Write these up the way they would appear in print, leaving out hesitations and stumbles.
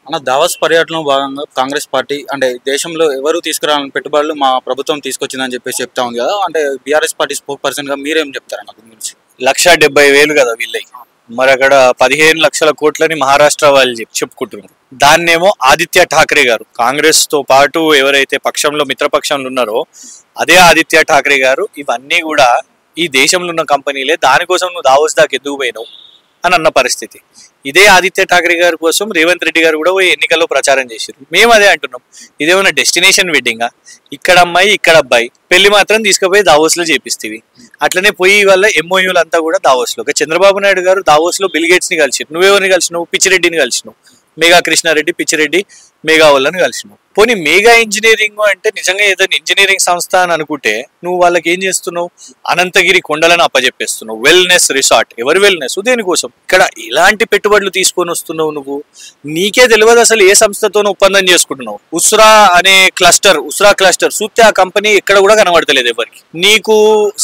అన్న దావోస్ పర్యటనలో భాగంగా కాంగ్రెస్ పార్టీ అంటే దేశంలో ఎవరు తీసుకురాలని పెట్టుబడులు మా ప్రభుత్వం తీసుకొచ్చిందని చెప్పేసి చెప్తా ఉంది కదా. అంటే బీఆర్ఎస్ పార్టీ స్పోక్ పర్సన్ గా మీరేం చెప్తారన్న దీని గురించి? 1,70,000 కదా వీళ్ళకి. మరి అక్కడ 15 లక్షల కోట్లని మహారాష్ట్ర వాళ్ళు చెప్పుకుంటున్నారు. దాన్నేమో ఆదిత్య ఠాక్రే గారు, కాంగ్రెస్ తో పాటు ఎవరైతే పక్షంలో మిత్రపక్షంలో ఉన్నారో అదే ఆదిత్య ఠాక్రే గారు ఇవన్నీ కూడా ఈ దేశంలో ఉన్న కంపెనీలే, దానికోసం నువ్వు దావోస్ దాకా ఎందుకు పోయినావు అని అన్న పరిస్థితి. ఇదే ఆదిత్య ఠాక్రే గారి కోసం రేవంత్ రెడ్డి గారు కూడా ఎన్నికల్లో ప్రచారం చేశారు. మేము అదే అంటున్నాం, ఇదేమన్నా డెస్టినేషన్ వెడ్డింగా? ఇక్కడ అమ్మాయి ఇక్కడ అబ్బాయి పెళ్లి మాత్రం తీసుకుపోయి దావోస్ లో చేపిస్తేవి. అట్లనే పోయి వాళ్ళ ఎంఓయూలు అంతా కూడా దావోస్ లో. చంద్రబాబు నాయుడు గారు దావోస్ లో బిల్ గేట్స్ ని కలిసి, నువ్వెవరిని కలిసినావు? పిచ్చిరెడ్డిని కలిసినావు. మేఘా కృష్ణారెడ్డి, పిచ్చిరెడ్డి, మేఘా వాళ్ళని కలిసినావు. పోనీ మేఘా ఇంజనీరింగ్ అంటే నిజంగా ఏదైనా ఇంజనీరింగ్ సంస్థ అని అనుకుంటే నువ్వు వాళ్ళకి ఏం చేస్తున్నావు? అనంతగిరి కొండలను అప్పజెప్పేస్తున్నావు. Wellness resort. ఎవరి వెల్నెస్? దేనికోసం? ఇక్కడ ఇలాంటి పెట్టుబడులు తీసుకొని వస్తున్నావు నువ్వు. నీకే తెలియదు అసలు ఏ సంస్థతోనూ ఒప్పందం చేసుకుంటున్నావు. ఉస్రా అనే క్లస్టర్, ఉస్రా క్లస్టర్ చూస్తే ఆ కంపెనీ ఎక్కడ కూడా కనబడతలేదు ఎవరికి. నీకు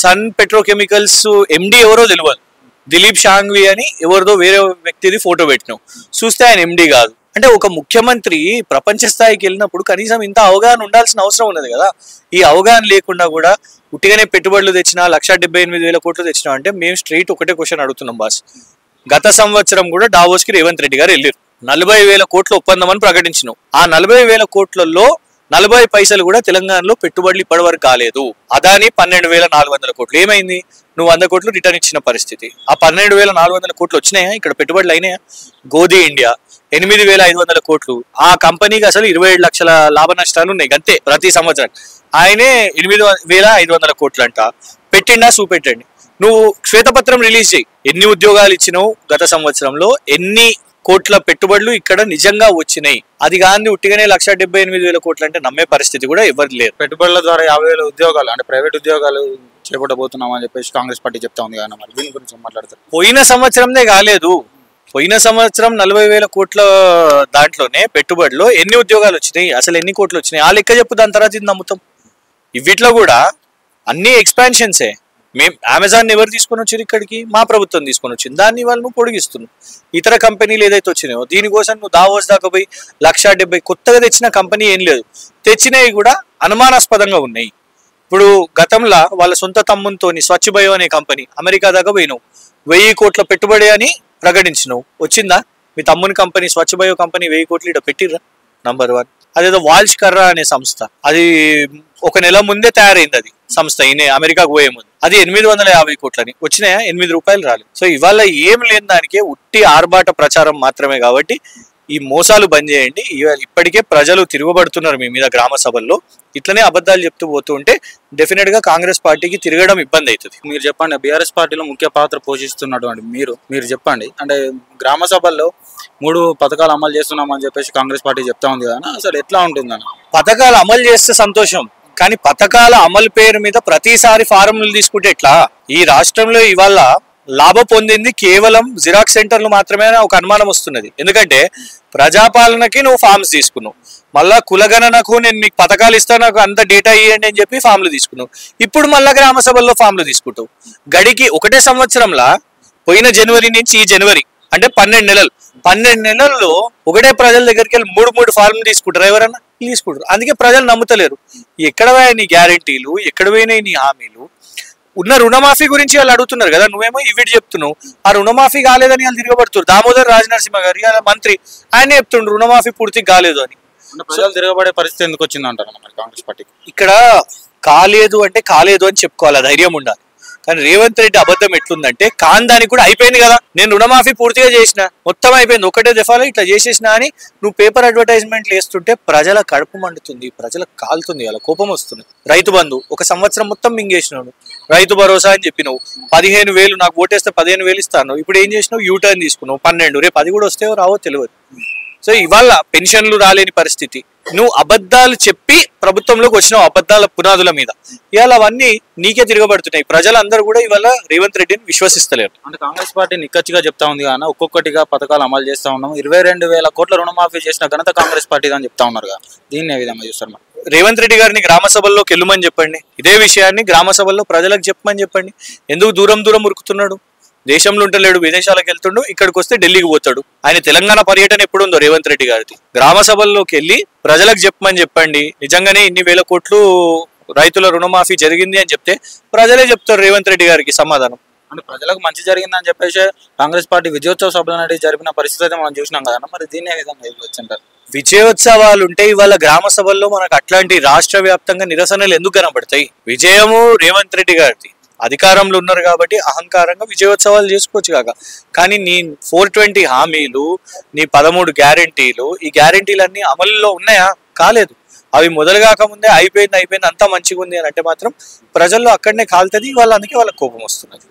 సన్ పెట్రోకెమికల్స్ ఎండి ఎవరో తెలియదు. దిలీప్ షాంఘ్వి అని ఎవరిదో వేరే వ్యక్తిది ఫోటో పెట్టినావు, చూస్తే ఆయన ఎండి కాదు. అంటే ఒక ముఖ్యమంత్రి ప్రపంచ స్థాయికి వెళ్ళినప్పుడు కనీసం ఇంత అవగాహన ఉండాల్సిన అవసరం ఉన్నది కదా. ఈ అవగాహన లేకుండా కూడా ఉట్టిగానే పెట్టుబడులు తెచ్చినా 1,78,000 కోట్లు తెచ్చినా అంటే మేము స్ట్రైట్ ఒకటే క్వశ్చన్ అడుగుతున్నాం బాస్. గత సంవత్సరం కూడా డావోస్ కి రేవంత్ రెడ్డి గారు వెళ్ళారు. 40,000 కోట్ల ఒప్పందం అని ప్రకటించినావు. ఆ 40,000 కోట్లలో 40 పైసలు కూడా తెలంగాణలో పెట్టుబడులు ఇప్పటి వరకు కాలేదు. అదాని 12,400 కోట్లు. ఏమైంది? నువ్వు 100 కోట్లు రిటర్న్ ఇచ్చిన పరిస్థితి. ఆ 12,400 కోట్లు వచ్చినాయా? ఇక్కడ పెట్టుబడులు అయినాయా? గోధి ఇండియా 8,500 కోట్లు. ఆ కంపెనీకి అసలు 27 లక్షల లాభ నష్టాలు ఉన్నాయి అంతే ప్రతి సంవత్సరం. ఆయనే 8,500 కోట్లు అంట. పెట్టిండా? చూపెట్టండి. నువ్వు శ్వేతపత్రం రిలీజ్ చేయి. ఎన్ని ఉద్యోగాలు ఇచ్చినావు గత సంవత్సరంలో, ఎన్ని కోట్ల పెట్టుబడులు ఇక్కడ నిజంగా వచ్చినాయి. అది కానీ ఉట్టిగానే 1,78,000 కోట్లు అంటే నమ్మే పరిస్థితి కూడా ఎవరు లేరు. పెట్టుబడుల ద్వారా 50,000 ఉద్యోగాలు అంటే ప్రైవేట్ ఉద్యోగాలు చేపట్టబోతున్నాం అని చెప్పేసి కాంగ్రెస్ పార్టీ చెప్తా ఉంది కదా. మరి దీని గురించి మాట్లాడతారు. పోయిన సంవత్సరందే కాలేదు. పోయిన సంవత్సరం 40,000 కోట్ల దాంట్లోనే పెట్టుబడిలో ఎన్ని ఉద్యోగాలు వచ్చినాయి, అసలు ఎన్ని కోట్లు వచ్చినాయి ఆ లెక్క చెప్పు. దాని తర్వాత ఇది నమ్ముతాం. వీటిలో కూడా అన్ని ఎక్స్పాన్షన్సే. మేము అమెజాన్ ఎవరు తీసుకొని వచ్చారు ఇక్కడికి? మా ప్రభుత్వం తీసుకొని వచ్చింది. దాన్ని వాళ్ళు నువ్వు పొడిగిస్తున్నావు. ఇతర కంపెనీలు ఏదైతే వచ్చినాయో దీనికోసం నువ్వు దావోస్ దాకా పోయి 1,70,000 కొత్తగా తెచ్చిన కంపెనీ ఏం లేదు. తెచ్చినవి కూడా అనుమానాస్పదంగా ఉన్నాయి. ఇప్పుడు గతంలో వాళ్ళ సొంత తమ్మునితోని స్వచ్ఛ బయో అనే కంపెనీ అమెరికా దాకా పోయినావు. 1,000 కోట్ల పెట్టుబడి అని ప్రకటించినావు. వచ్చిందా? మీ తమ్ముని కంపెనీ స్వచ్ఛ బయో కంపెనీ 1,000 కోట్లు ఇక్కడ పెట్టిర్రా? నంబర్ 1. అదేదో వాల్ష్ కర్రా అనే సంస్థ, అది 1 నెల ముందే తయారైంది. అది సంస్థ ఈయన అమెరికాకు పోయే ముందు. అది 850 కోట్లని వచ్చినాయా? 8 రూపాయలు రాలేదు. సో ఇవాళ ఏం లేని దానికే ఉట్టి ఆర్భాట ప్రచారం మాత్రమే. కాబట్టి ఈ మోసాలు బంద్ చేయండి. ఇప్పటికే ప్రజలు తిరగబడుతున్నారు మీ మీద గ్రామ సభల్లో. ఇట్లనే అబద్ధాలు చెప్తూ పోతూ ఉంటే డెఫినెట్ గా కాంగ్రెస్ పార్టీకి తిరగడం ఇబ్బంది అవుతుంది. మీరు చెప్పండి, బీఆర్ఎస్ పార్టీలో ముఖ్య పాత్ర పోషిస్తున్నటువంటి మీరు చెప్పండి. అంటే గ్రామ సభల్లో 3 పథకాలు అమలు చేస్తున్నామని చెప్పేసి కాంగ్రెస్ పార్టీ చెప్తా ఉంది కదా, అసలు ఎట్లా ఉంటుందని? పథకాలు అమలు చేస్తే సంతోషం, కానీ పథకాల అమలు పేరు మీద ప్రతిసారి ఫార్ములు తీసుకుంటే ఎట్లా? ఈ రాష్ట్రంలో ఇవాళ లాభం పొందింది కేవలం జిరాక్స్ సెంటర్లు మాత్రమే ఒక అనుమానం వస్తున్నది. ఎందుకంటే ప్రజాపాలనకి నువ్వు ఫార్మ్స్ తీసుకున్నావు, మళ్ళా కులగణనకు నేను మీకు పథకాలు ఇస్తాను నాకు అంత డేటా ఇవ్వండి అని చెప్పి ఫామ్లు తీసుకున్నావు. ఇప్పుడు మళ్ళా గ్రామ సభల్లో ఫామ్లు తీసుకుంటావు. గడికి ఒకటే సంవత్సరంలో పోయిన జనవరి నుంచి ఈ జనవరి అంటే 12 నెలల్లో ఒకటే ప్రజల దగ్గరికి వెళ్ళి 3 ఫార్మ్లు తీసుకుంటారు. ఎవరన్నా తీసుకుంటారు. అందుకే ప్రజలు నమ్ముతలేరు. ఎక్కడ పోయాయి నీ గ్యారెంటీలు, ఎక్కడ పోయినాయి నీ హామీలు? ఉన్న రుణమాఫీ గురించి వాళ్ళు అడుగుతున్నారు కదా, నువ్వేమో ఇవిటి చెప్తున్నావు. ఆ రుణమాఫీ కాలేదని వాళ్ళు తిరగబడుతున్నారు. దామోదర్ రాజనరసింహ గారు మంత్రి, ఆయన చెప్తుండ్రు రుణమాఫీ పూర్తిగా కాలేదు అని. ప్రజలు తిరగబడే పరిస్థితి ఎందుకు వచ్చింది అంటారు మరి కాంగ్రెస్ పార్టీకి? ఇక్కడ కాలేదు అంటే కాలేదు అని చెప్పుకోవాలి, ధైర్యం ఉండాలి. కానీ రేవంత్ రెడ్డి అబద్ధం ఎట్లుందంటే దానికి కూడా అయిపోయింది కదా, నేను రుణమాఫీ పూర్తిగా చేసిన, మొత్తం అయిపోయింది, ఒకటే దఫాలో ఇట్లా చేసేసిన అని నువ్వు పేపర్ అడ్వర్టైజ్మెంట్లు వేస్తుంటే ప్రజల కడుపు మండుతుంది, ప్రజలకు కాలుతుంది, అలా కోపం వస్తుంది. రైతు బంధు 1 సంవత్సరం మొత్తం మింగేసినావు. రైతు భరోసా అని చెప్పినావు 15,000, నాకు ఓటేస్తే 15,000 ఇస్తాను. ఇప్పుడు ఏం చేసినావు? యూటర్న్ తీసుకున్నావు 12. రేపు అది కూడా వస్తేవో రావో తెలియదు. సో ఇవాళ పెన్షన్లు రాలేని పరిస్థితి. నువ్వు అబద్ధాలు చెప్పి ప్రభుత్వంలోకి వచ్చినావు, అబద్ధాల పునాదుల మీద. ఇవాళ అవన్నీ నీకే తిరగబడుతున్నాయి. ప్రజలందరూ కూడా ఇవాళ రేవంత్ రెడ్డిని విశ్వసిస్తలేరు. అంటే కాంగ్రెస్ పార్టీ నిక్కచ్చిగా చెప్తా ఉంది కానీ ఒక్కొక్కటిగా పథకాలు అమలు చేస్తా ఉన్నాం. 22,000 కోట్ల రుణమాఫీ చేసిన ఘనత కాంగ్రెస్ పార్టీ అని చెప్తా ఉన్నారు కదా, దీన్ని ఏ విధంగా చూస్తారు? రేవంత్ రెడ్డి గారిని గ్రామ సభల్లోకి వెళ్ళమని చెప్పండి. ఇదే విషయాన్ని గ్రామ సభల్లో ప్రజలకు చెప్పమని చెప్పండి. ఎందుకు దూరం ఉరుకుతున్నాడు? దేశంలో ఉంటలేడు, విదేశాలకు వెళ్తుండు, ఇక్కడికి వస్తే ఢిల్లీకి పోతాడు. ఆయన తెలంగాణ పర్యటన ఎప్పుడు ఉందో రేవంత్ రెడ్డి గారిది. గ్రామ సభల్లోకి వెళ్ళి ప్రజలకు చెప్పండి, నిజంగానే ఇన్ని వేల కోట్లు రైతుల రుణమాఫీ జరిగింది అని చెప్తే ప్రజలే చెప్తారు రేవంత్ రెడ్డి గారికి సమాధానం. అంటే ప్రజలకు మంచి జరిగిందని చెప్పేసి కాంగ్రెస్ పార్టీ విజయోత్సవ సభలు అనేవి జరిపిన పరిస్థితి అయితే మనం చూసినాం కదా. మరి దీన్ని ఏ విధంగా ఇవ్వచ్చుంటారు? విజయోత్సవాలు ఉంటే ఇవాళ గ్రామ సభల్లో మనకు అట్లాంటి రాష్ట్ర వ్యాప్తంగా నిరసనలు ఎందుకు కనబడతాయి? విజయము రేవంత్ రెడ్డి గారిది, అధికారంలో ఉన్నారు కాబట్టి అహంకారంగా విజయోత్సవాలు చేసుకోవచ్చు కాక. కానీ నీ 420 హామీలు, నీ 13 గ్యారెంటీలు, ఈ గ్యారెంటీలన్నీ అమలులో ఉన్నాయా? కాలేదు. అవి మొదలు కాకముందే అయిపోయింది అంతా మంచిగా ఉంది అని అంటే మాత్రం ప్రజల్లో అక్కడనే కాలుతుంది. అందుకే వాళ్ళకి కోపం వస్తున్నది.